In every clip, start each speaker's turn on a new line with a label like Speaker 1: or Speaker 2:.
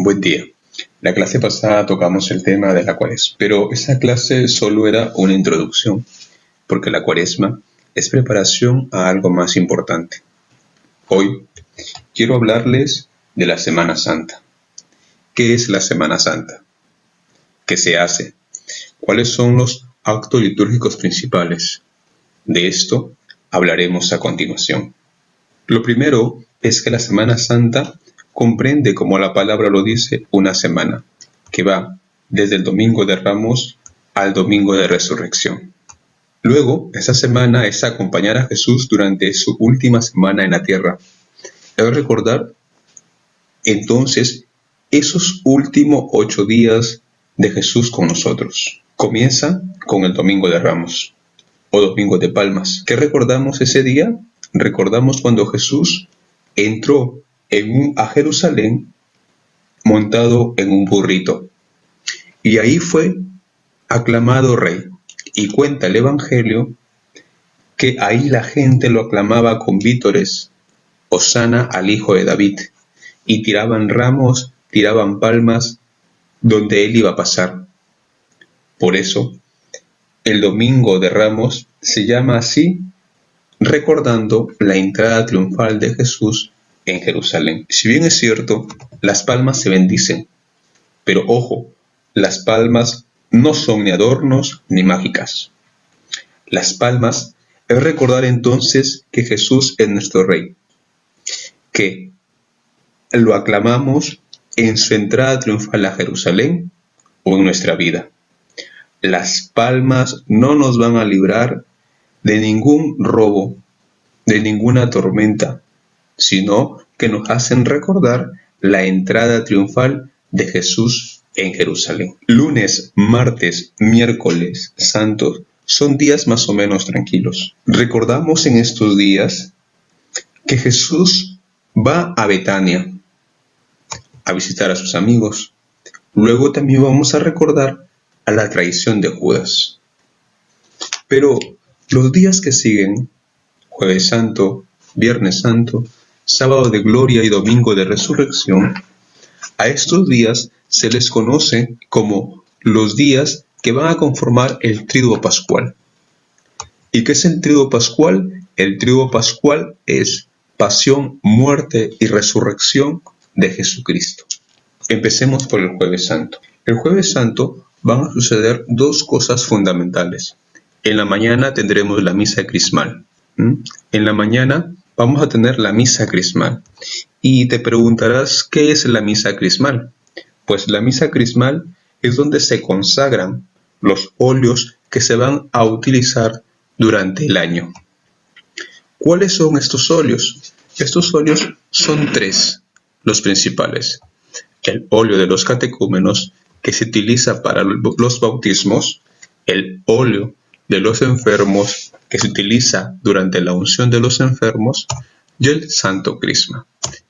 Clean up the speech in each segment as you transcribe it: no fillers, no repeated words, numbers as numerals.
Speaker 1: Buen día. La clase pasada tocamos el tema de la cuaresma, pero esa clase solo era una introducción, porque la cuaresma es preparación a algo más importante. Hoy quiero hablarles de la Semana Santa. ¿Qué es la Semana Santa? ¿Qué se hace? ¿Cuáles son los actos litúrgicos principales? De esto hablaremos a continuación. Lo primero es que la Semana Santa comprende, como la palabra lo dice, una semana, que va desde el Domingo de Ramos al Domingo de Resurrección. Luego, esa semana es acompañar a Jesús durante su última semana en la tierra. Es recordar, entonces, esos últimos 8 días de Jesús con nosotros. Comienza con el Domingo de Ramos, o Domingo de Palmas. ¿Qué recordamos ese día? Recordamos cuando Jesús entró a Jerusalén montado en un burrito. Y ahí fue aclamado rey. Y cuenta el Evangelio que ahí la gente lo aclamaba con vítores, Hosana al Hijo de David. Y tiraban ramos, tiraban palmas donde él iba a pasar. Por eso, el Domingo de Ramos se llama así, recordando la entrada triunfal de Jesús en Jerusalén. Si bien es cierto, las palmas se bendicen, pero ojo, las palmas no son ni adornos ni mágicas. Las palmas es recordar entonces que Jesús es nuestro Rey, que lo aclamamos en su entrada triunfal a Jerusalén o en nuestra vida. Las palmas no nos van a librar de ningún robo, de ninguna tormenta, sino que nos hacen recordar la entrada triunfal de Jesús en Jerusalén. Lunes, martes, miércoles santos son días más o menos tranquilos. Recordamos en estos días que Jesús va a Betania a visitar a sus amigos. Luego también vamos a recordar a la traición de Judas. Pero los días que siguen, Jueves Santo, Viernes Santo, Sábado de Gloria y Domingo de Resurrección, a estos días se les conoce como los días que van a conformar el Tríduo Pascual. ¿Y qué es el Tríduo Pascual? El Tríduo Pascual es pasión, muerte y resurrección de Jesucristo. Empecemos por el Jueves Santo. El Jueves Santo van a suceder dos cosas fundamentales. En la mañana tendremos la misa crismal. En la mañana vamos a tener la misa crismal. Y te preguntarás, ¿qué es la misa crismal? Pues la misa crismal es donde se consagran los óleos que se van a utilizar durante el año. ¿Cuáles son estos óleos? Estos óleos son 3, los principales. El óleo de los catecúmenos, que se utiliza para los bautismos, el óleo de los enfermos, que se utiliza durante la unción de los enfermos, y el Santo Crisma,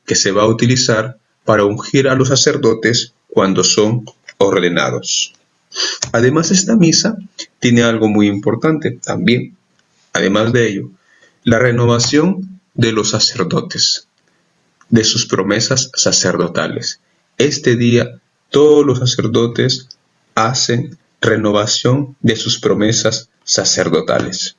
Speaker 1: que se va a utilizar para ungir a los sacerdotes cuando son ordenados. Además, esta misa tiene algo muy importante también. Además de ello, la renovación de los sacerdotes, de sus promesas sacerdotales. Este día, todos los sacerdotes hacen renovación de sus promesas sacerdotales.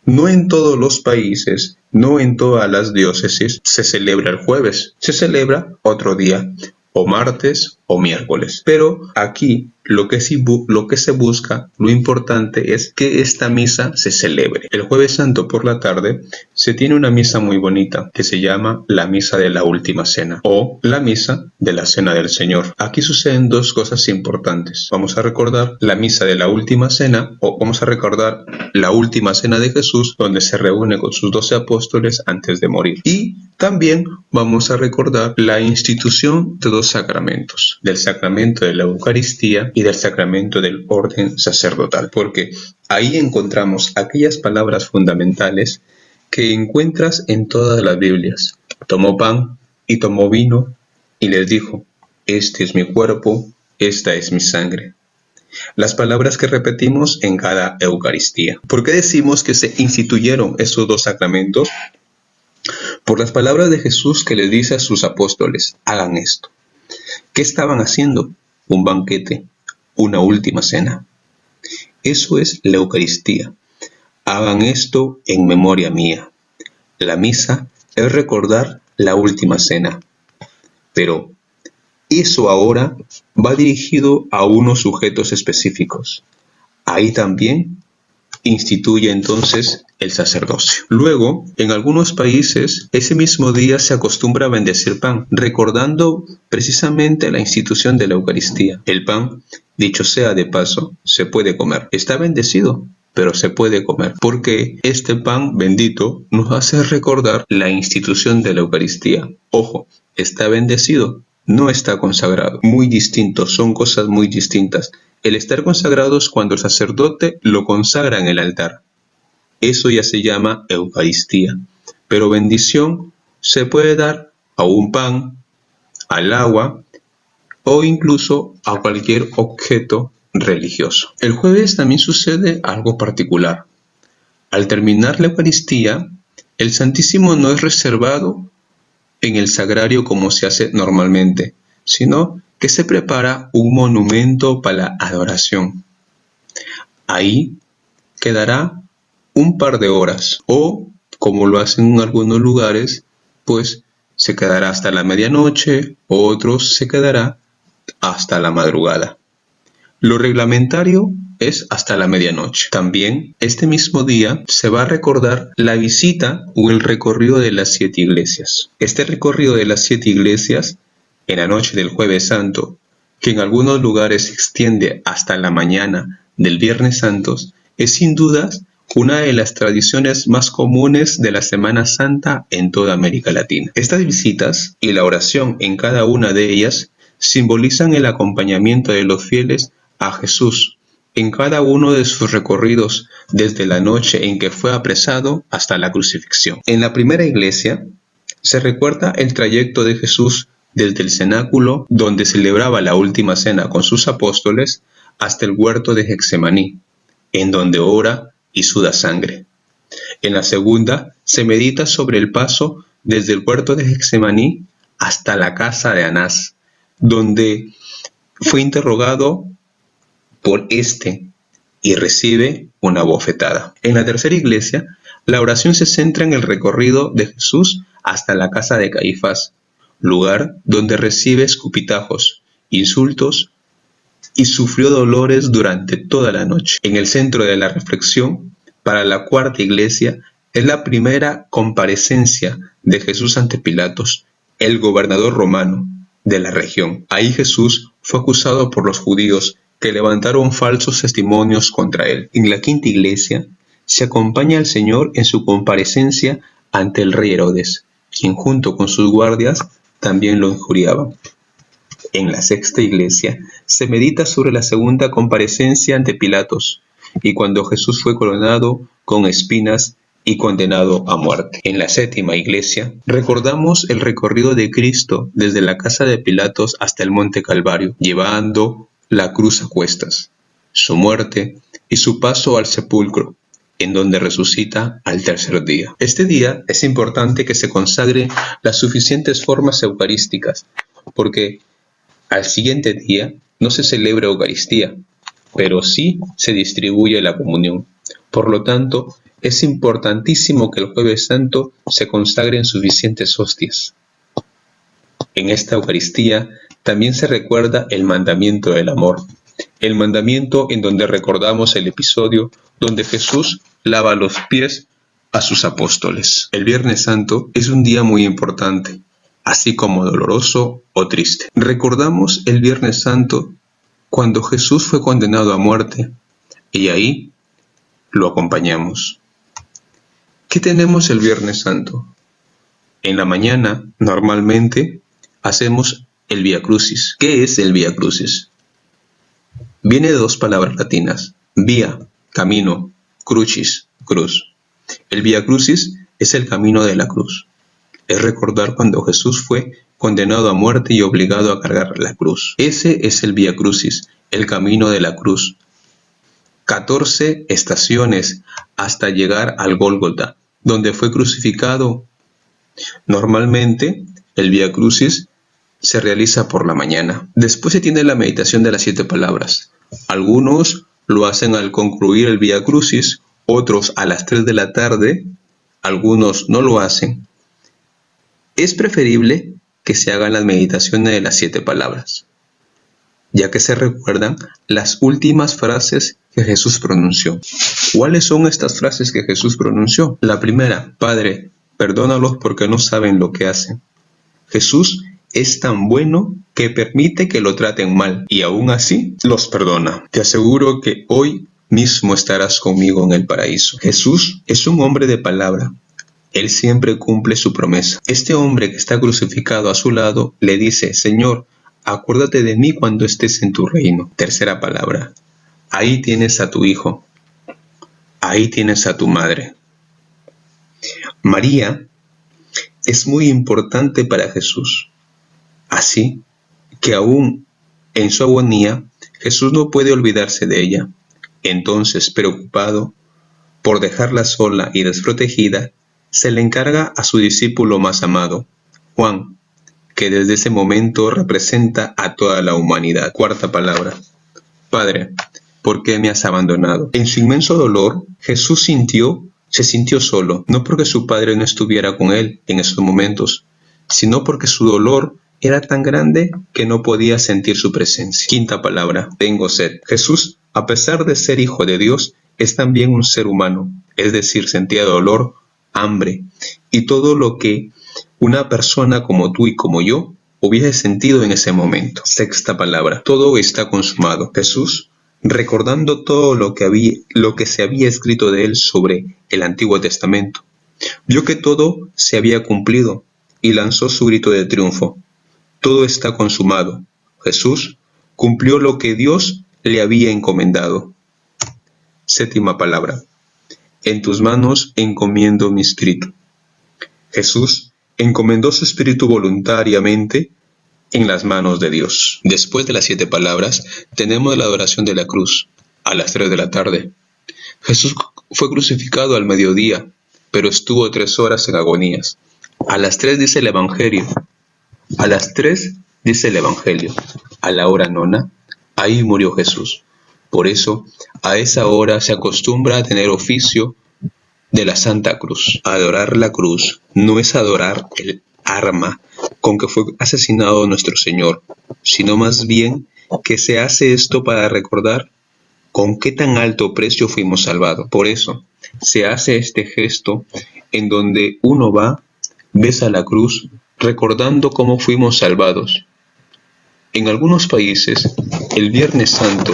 Speaker 1: No en todos los países, no en todas las diócesis se celebra el jueves, se celebra otro día, o martes o miércoles. Pero aquí lo que se busca, lo importante es que esta misa se celebre. El Jueves Santo por la tarde se tiene una misa muy bonita que se llama la Misa de la Última Cena o la Misa de la Cena del Señor. Aquí suceden dos cosas importantes. Vamos a recordar la Misa de la Última Cena o vamos a recordar la Última Cena de Jesús, donde se reúne con sus 12 apóstoles antes de morir. Y también vamos a recordar la institución de 2 sacramentos, del sacramento de la Eucaristía y del sacramento del orden sacerdotal, porque ahí encontramos aquellas palabras fundamentales que encuentras en todas las Biblias. Tomó pan y tomó vino y les dijo, este es mi cuerpo, esta es mi sangre. Las palabras que repetimos en cada Eucaristía. ¿Por qué decimos que se instituyeron estos 2 sacramentos? Por las palabras de Jesús que les dice a sus apóstoles, hagan esto. ¿Qué estaban haciendo? Un banquete, una última cena. Eso es la Eucaristía. Hagan esto en memoria mía. La misa es recordar la última cena. Pero eso ahora va dirigido a unos sujetos específicos. Ahí también instituye entonces el sacerdocio. Luego, en algunos países, ese mismo día se acostumbra a bendecir pan, recordando precisamente la institución de la Eucaristía. El pan, dicho sea de paso, se puede comer. Está bendecido, pero se puede comer, porque este pan bendito nos hace recordar la institución de la Eucaristía. Ojo, está bendecido, no está consagrado. Muy distintos, son cosas muy distintas. El estar consagrado es cuando el sacerdote lo consagra en el altar. Eso ya se llama Eucaristía. Pero bendición se puede dar a un pan, al agua o incluso a cualquier objeto religioso. El jueves también sucede algo particular. Al terminar la Eucaristía, el Santísimo no es reservado en el sagrario como se hace normalmente, sino que se prepara un monumento para la adoración. Ahí quedará un par de horas, o como lo hacen en algunos lugares, pues se quedará hasta la medianoche, otros se quedará hasta la madrugada. Lo reglamentario es hasta la medianoche. También este mismo día se va a recordar la visita o el recorrido de las 7 iglesias. Este recorrido de las 7 iglesias en la noche del Jueves Santo, que en algunos lugares se extiende hasta la mañana del Viernes Santo, es sin dudas una de las tradiciones más comunes de la Semana Santa en toda América Latina. Estas visitas y la oración en cada una de ellas simbolizan el acompañamiento de los fieles a Jesús en cada uno de sus recorridos desde la noche en que fue apresado hasta la crucifixión. En la primera iglesia se recuerda el trayecto de Jesús desde el cenáculo donde celebraba la última cena con sus apóstoles hasta el huerto de Getsemaní, en donde ora y suda sangre. En la segunda se medita sobre el paso desde el huerto de Getsemaní hasta la casa de Anás, donde fue interrogado por este y recibe una bofetada. En la tercera iglesia, la oración se centra en el recorrido de Jesús hasta la casa de Caifás, lugar donde recibe escupitajos, insultos y sufrió dolores durante toda la noche. En el centro de la reflexión, para la cuarta iglesia, es la primera comparecencia de Jesús ante Pilatos, el gobernador romano de la región. Ahí Jesús fue acusado por los judíos que levantaron falsos testimonios contra él. En la quinta iglesia, se acompaña al Señor en su comparecencia ante el rey Herodes, quien junto con sus guardias también lo injuriaba. En la sexta iglesia se medita sobre la segunda comparecencia ante Pilatos y cuando Jesús fue coronado con espinas y condenado a muerte. En la séptima iglesia recordamos el recorrido de Cristo desde la casa de Pilatos hasta el monte Calvario, llevando la cruz a cuestas, su muerte y su paso al sepulcro, en donde resucita al tercer día. Este día es importante que se consagre las suficientes formas eucarísticas, porque al siguiente día no se celebra Eucaristía, pero sí se distribuye la comunión. Por lo tanto, es importantísimo que el Jueves Santo se consagren suficientes hostias. En esta Eucaristía también se recuerda el mandamiento del amor, el mandamiento en donde recordamos el episodio donde Jesús lava los pies a sus apóstoles. El Viernes Santo es un día muy importante, así como doloroso o triste. Recordamos el Viernes Santo cuando Jesús fue condenado a muerte y ahí lo acompañamos. ¿Qué tenemos el Viernes Santo? En la mañana, normalmente, hacemos el Vía Crucis. ¿Qué es el Vía Crucis? Viene de 2 palabras latinas, vía, camino, crucis, cruz. El Vía Crucis es el camino de la cruz. Es recordar cuando Jesús fue condenado a muerte y obligado a cargar la cruz. Ese es el Vía Crucis, el camino de la cruz. 14 estaciones hasta llegar al Gólgota, donde fue crucificado. Normalmente, el Vía Crucis se realiza por la mañana. Después se tiene la meditación de las 7 palabras. Algunos lo hacen al concluir el Vía Crucis, otros a las 3 de la tarde, algunos no lo hacen. Es preferible que se hagan las meditaciones de las 7 palabras, ya que se recuerdan las últimas frases que Jesús pronunció. ¿Cuáles son estas frases que Jesús pronunció? La primera: Padre, perdónalos porque no saben lo que hacen. Jesús es tan bueno que permite que lo traten mal y aún así los perdona. Te aseguro que hoy mismo estarás conmigo en el paraíso. Jesús es un hombre de palabra. Él siempre cumple su promesa. Este hombre que está crucificado a su lado le dice: Señor, acuérdate de mí cuando estés en tu reino. Tercera palabra: ahí tienes a tu hijo. Ahí tienes a tu madre. María es muy importante para Jesús. Así que aún en su agonía, Jesús no puede olvidarse de ella. Entonces, preocupado por dejarla sola y desprotegida, se le encarga a su discípulo más amado, Juan, que desde ese momento representa a toda la humanidad. Cuarta palabra: Padre, ¿por qué me has abandonado? En su inmenso dolor, Jesús se sintió solo, no porque su Padre no estuviera con él en esos momentos, sino porque su dolor era tan grande que no podía sentir su presencia. Quinta palabra: tengo sed. Jesús, a pesar de ser hijo de Dios, es también un ser humano, es decir, sentía dolor, hambre y todo lo que una persona como tú y como yo hubiese sentido en ese momento. Sexta palabra: todo está consumado. Jesús, recordando todo lo que se había escrito de él sobre el Antiguo Testamento, vio que todo se había cumplido y lanzó su grito de triunfo: todo está consumado. Jesús cumplió lo que Dios le había encomendado. Séptima palabra: en tus manos encomiendo mi espíritu. Jesús encomendó su espíritu voluntariamente en las manos de Dios. Después de las 7 palabras, tenemos la adoración de la cruz, a las 3 de la tarde. Jesús fue crucificado al mediodía, pero estuvo 3 horas en agonías. A las 3 dice el Evangelio. A las 3 dice el Evangelio. A la hora nona, ahí murió Jesús. Por eso, a esa hora se acostumbra a tener oficio de la Santa Cruz. Adorar la cruz no es adorar el arma con que fue asesinado nuestro Señor, sino más bien que se hace esto para recordar con qué tan alto precio fuimos salvados. Por eso se hace este gesto en donde uno va, besa la cruz, recordando cómo fuimos salvados. En algunos países, el Viernes Santo,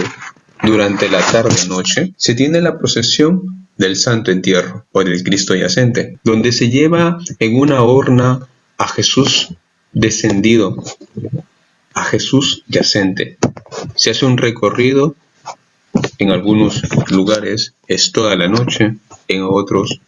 Speaker 1: durante la tarde-noche, se tiene la procesión del Santo Entierro o del Cristo Yacente, donde se lleva en una urna a Jesús descendido, a Jesús yacente. Se hace un recorrido, en algunos lugares es toda la noche, en otros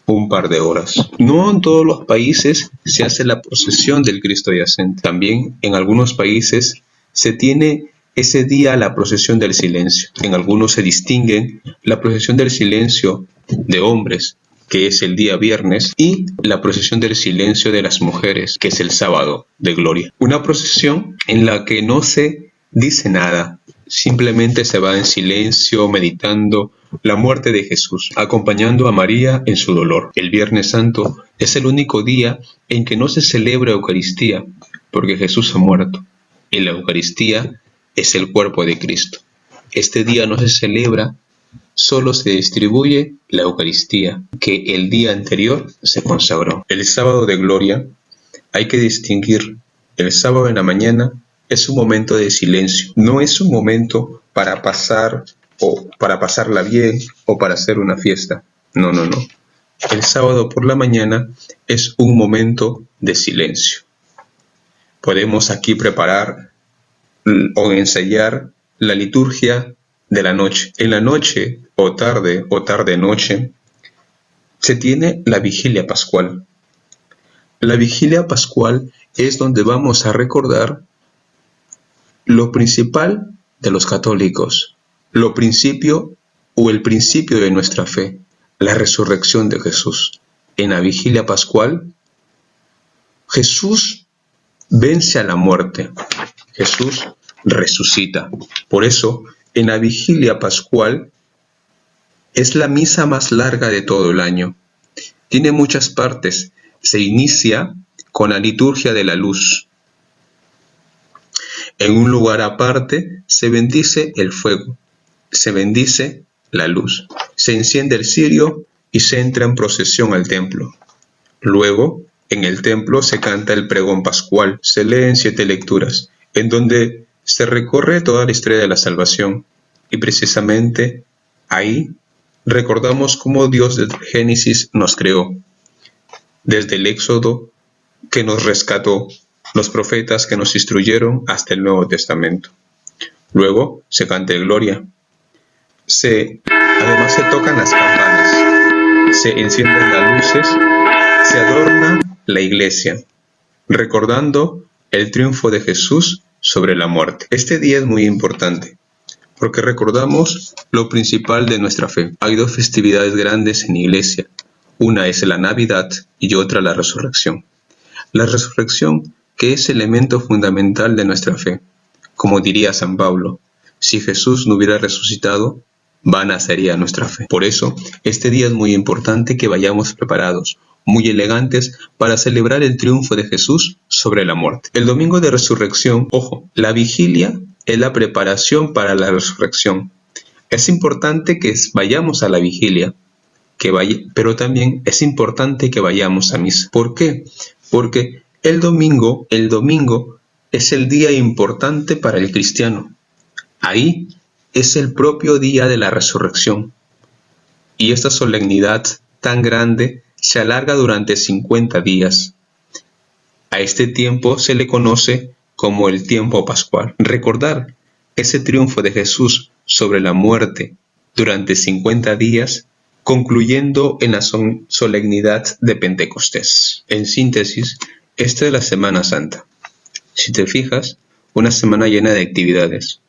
Speaker 1: un par de horas. No en todos los países se hace la procesión del Cristo Yacente. También en algunos países se tiene ese día la procesión del silencio. En algunos se distinguen la procesión del silencio de hombres, que es el día viernes, y la procesión del silencio de las mujeres, que es el sábado de gloria. Una procesión en la que no se dice nada, simplemente se va en silencio meditando la muerte de Jesús, acompañando a María en su dolor. El Viernes Santo es el único día en que no se celebra Eucaristía, porque Jesús ha muerto, y la Eucaristía es el cuerpo de Cristo. Este día no se celebra, solo se distribuye la Eucaristía, que el día anterior se consagró. El sábado de gloria hay que distinguir. El sábado en la mañana es un momento de silencio, no es un momento para pasar o para pasarla bien o para hacer una fiesta. No. El sábado por la mañana es un momento de silencio. Podemos aquí preparar o ensayar la liturgia de la noche. En la noche o tarde-noche se tiene la vigilia pascual. La vigilia pascual es donde vamos a recordar lo principal de los católicos, el principio de nuestra fe, la resurrección de Jesús. En la vigilia pascual, Jesús vence a la muerte. Jesús resucita. Por eso, en la vigilia pascual es la misa más larga de todo el año. Tiene muchas partes. Se inicia con la liturgia de la luz. En un lugar aparte se bendice el fuego, se bendice la luz, se enciende el cirio y se entra en procesión al templo. Luego, en el templo se canta el pregón pascual, se leen 7 lecturas, en donde se recorre toda la historia de la salvación. Y precisamente ahí recordamos cómo Dios desde el Génesis nos creó, desde el Éxodo que nos rescató, los profetas que nos instruyeron hasta el Nuevo Testamento. Luego se canta el Gloria. Además se tocan las campanas, se encienden las luces, se adorna la iglesia, recordando el triunfo de Jesús sobre la muerte. Este día es muy importante, porque recordamos lo principal de nuestra fe. Hay 2 festividades grandes en iglesia. Una es la Navidad y otra la Resurrección. La resurrección, que es elemento fundamental de nuestra fe. Como diría San Pablo, si Jesús no hubiera resucitado, vana sería nuestra fe. Por eso, este día es muy importante que vayamos preparados, muy elegantes, para celebrar el triunfo de Jesús sobre la muerte. El domingo de resurrección, ojo, la vigilia es la preparación para la resurrección. Es importante que vayamos a la vigilia, pero también es importante que vayamos a misa. ¿Por qué? Porque el domingo es el día importante para el cristiano. Ahí es el propio día de la resurrección. Y esta solemnidad tan grande se alarga durante 50 días. A este tiempo se le conoce como el tiempo pascual. Recordar ese triunfo de Jesús sobre la muerte durante 50 días, concluyendo en la solemnidad de Pentecostés. En síntesis, esta es la Semana Santa. Si te fijas, una semana llena de actividades,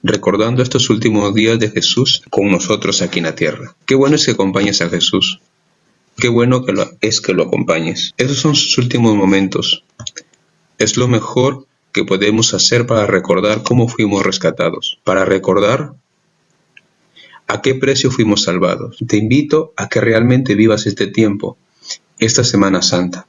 Speaker 1: recordando estos últimos días de Jesús con nosotros aquí en la tierra. Qué bueno es que acompañes a Jesús. Qué bueno es que lo acompañes. Esos son sus últimos momentos. Es lo mejor que podemos hacer para recordar cómo fuimos rescatados, para recordar a qué precio fuimos salvados. Te invito a que realmente vivas este tiempo, esta Semana Santa.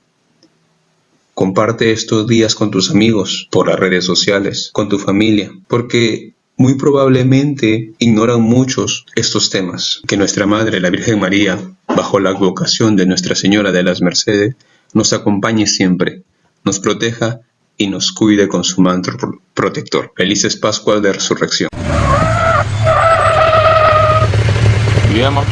Speaker 1: Comparte estos días con tus amigos, por las redes sociales, con tu familia, porque muy probablemente ignoran muchos estos temas. Que nuestra Madre, la Virgen María, bajo la advocación de Nuestra Señora de las Mercedes, nos acompañe siempre, nos proteja y nos cuide con su manto protector. Felices Pascuas de Resurrección.
Speaker 2: Bien, amor.